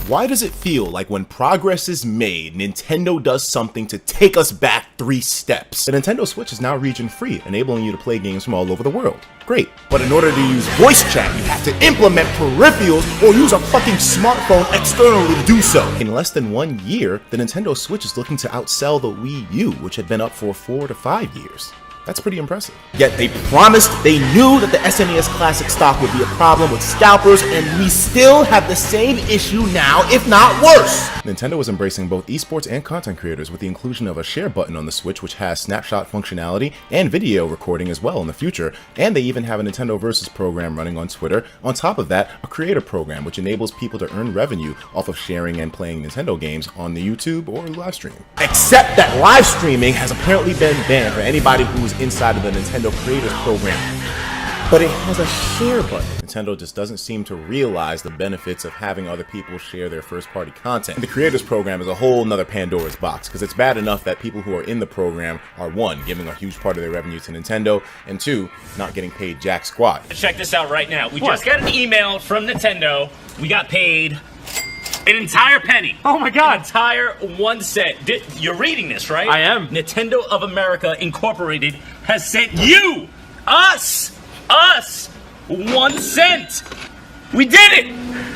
Why does it feel like when progress is made, Nintendo does something to take us back 3 steps? The Nintendo Switch is now region-free, enabling you to play games from all over the world. Great. But in order to use voice chat, you have to implement peripherals or use a fucking smartphone externally to do so. In less than 1 year, the Nintendo Switch is looking to outsell the Wii U, which had been up for 4 to 5 years. That's pretty impressive. Yet they promised they knew that the SNES Classic stock would be a problem with scalpers, and we still have the same issue now, if not worse. Nintendo is embracing both esports and content creators with the inclusion of a share button on the Switch, which has snapshot functionality and video recording as well in the future, and they even have a Nintendo Versus program running on Twitter. On top of that, a creator program which enables people to earn revenue off of sharing and playing Nintendo games on the YouTube or live stream. Except that live streaming has apparently been banned for anybody who's inside of the Nintendo Creators Program, but it has a share button. Nintendo just doesn't seem to realize the benefits of having other people share their first-party content. And the Creators Program is a whole nother Pandora's box, because it's bad enough that people who are in the program are 1, giving a huge part of their revenue to Nintendo, and 2, not getting paid jack squat. Check this out right now. We just got an email from Nintendo. We got paid an entire penny. Oh my god. An entire 1 cent. You're reading this, right? I am. Nintendo of America Incorporated has sent you, us 1 cent. We did it.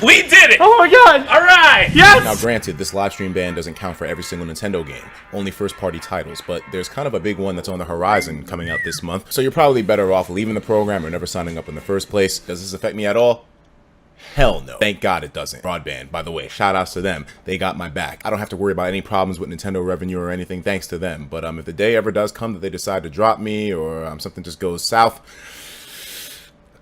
We did it. Oh my god. All right. Yes. Now granted, this live stream ban doesn't count for every single Nintendo game, only first-party titles, but there's kind of a big one that's on the horizon coming out this month, so you're probably better off leaving the program or never signing up in the first place. Does this affect me at all? Hell no. Thank God it doesn't. Broadband, by the way, shout outs to them. They got my back. I don't have to worry about any problems with Nintendo revenue or anything thanks to them. But if the day ever does come that they decide to drop me or something just goes south,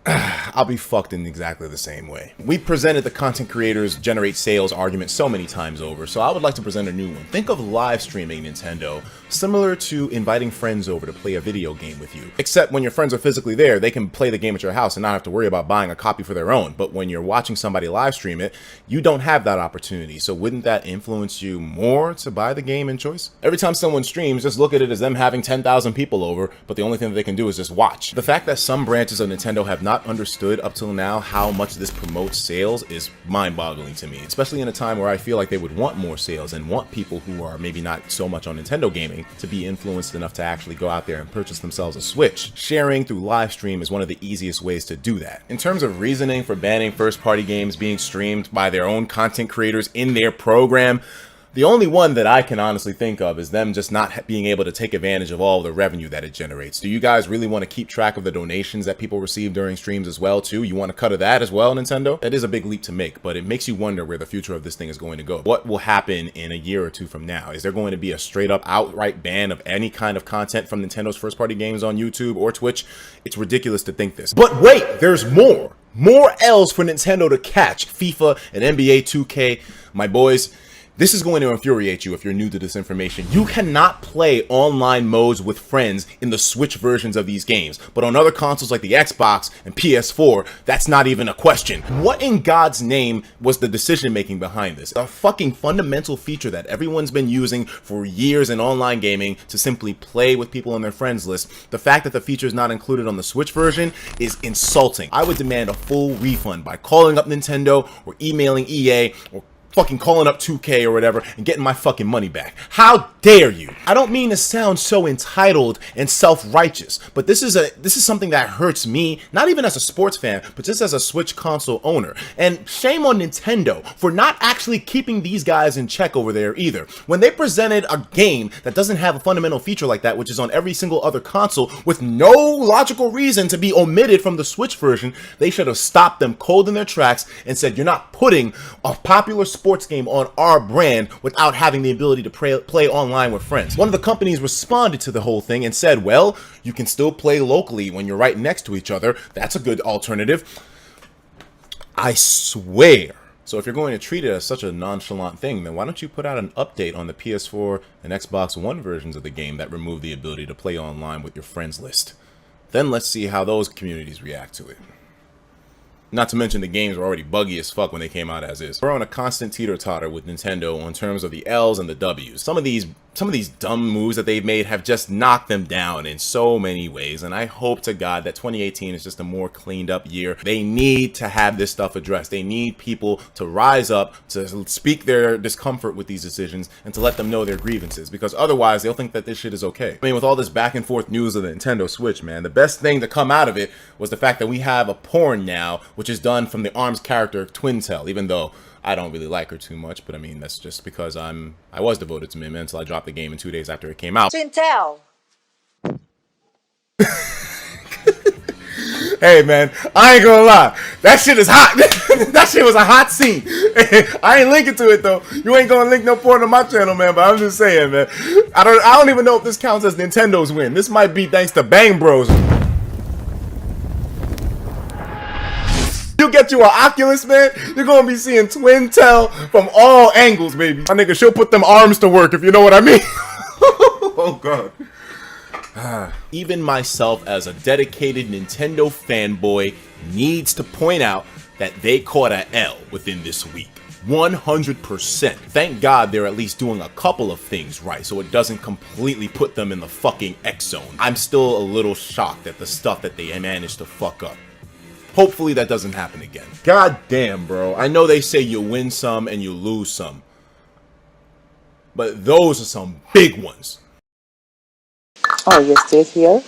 I'll be fucked in exactly the same way. We presented the content creators generate sales argument so many times over, so I would like to present a new one. Think of live streaming Nintendo similar to inviting friends over to play a video game with you. Except when your friends are physically there, they can play the game at your house and not have to worry about buying a copy for their own. But when you're watching somebody live stream it, you don't have that opportunity. So wouldn't that influence you more to buy the game in choice? Every time someone streams, just look at it as them having 10,000 people over, but the only thing that they can do is just watch. The fact that some branches of Nintendo have not understood up till now how much this promotes sales is mind-boggling to me, especially in a time where I feel like they would want more sales and want people who are maybe not so much on Nintendo gaming to be influenced enough to actually go out there and purchase themselves a Switch. Sharing through live stream is one of the easiest ways to do that. In terms of reasoning for banning first-party games being streamed by their own content creators in their program, the only one that I can honestly think of is them just not being able to take advantage of all the revenue that it generates. Do you guys really want to keep track of the donations that people receive during streams as well, too? You want to cut of that as well, Nintendo? That is a big leap to make, but it makes you wonder where the future of this thing is going to go. What will happen in a year or two from now? Is there going to be a straight up outright ban of any kind of content from Nintendo's first party games on YouTube or Twitch? It's ridiculous to think this. But wait, there's more. More L's for Nintendo to catch. FIFA and NBA 2K, my boys. This is going to infuriate you if you're new to this information. You cannot play online modes with friends in the Switch versions of these games, but on other consoles like the Xbox and PS4, that's not even a question. What in God's name was the decision making behind this? A fucking fundamental feature that everyone's been using for years in online gaming to simply play with people on their friends list. The fact that the feature is not included on the Switch version is insulting. I would demand a full refund by calling up Nintendo or emailing EA or fucking calling up 2K or whatever and getting my fucking money back. How dare you? I don't mean to sound so entitled and self-righteous, but this is something that hurts me, not even as a sports fan, but just as a Switch console owner. And shame on Nintendo for not actually keeping these guys in check over there either. When they presented a game that doesn't have a fundamental feature like that, which is on every single other console with no logical reason to be omitted from the Switch version, they should have stopped them cold in their tracks and said, you're not putting a popular sports game on our brand without having the ability to play online with friends. One of the companies responded to the whole thing and said, well, you can still play locally when you're right next to each other. That's a good alternative. I swear. So if you're going to treat it as such a nonchalant thing, then why don't you put out an update on the PS4 and Xbox One versions of the game that remove the ability to play online with your friends list? Then let's see how those communities react to it. Not to mention the games were already buggy as fuck when they came out as is. We're on a constant teeter-totter with Nintendo in terms of the L's and the W's. Some of these some of these dumb moves that they've made have just knocked them down in so many ways. And I hope to God that 2018 is just a more cleaned up year. They need to have this stuff addressed. They need people to rise up, to speak their discomfort with these decisions, and to let them know their grievances, because otherwise they'll think that this shit is okay. I mean, with all this back and forth news of the Nintendo Switch, man, the best thing to come out of it was the fact that we have a porn now, which is done from the ARMS character Twintel, even though I don't really like her too much, but I mean, that's just because I was devoted to Min until I dropped the game in 2 days after it came out. Twintel. Hey man, I ain't gonna lie, that shit is hot. That shit was a hot scene. I ain't linking to it though. You ain't gonna link no porn on my channel, man, but I'm just saying, man. I don't even know if this counts as Nintendo's win. This might be thanks to Bang Bros. You get you an Oculus, man, you're gonna be seeing Twintel from all angles, baby. My nigga, she'll put them arms to work, if you know what I mean. Oh god. Even myself, as a dedicated Nintendo fanboy, needs to point out that they caught a L within this week. 100%. Thank God they're at least doing a couple of things right, so it doesn't completely put them in the fucking X zone. I'm still a little shocked at the stuff that they managed to fuck up. Hopefully that doesn't happen again. God damn, bro. I know they say you win some and you lose some, but those are some big ones. Oh, you're still here?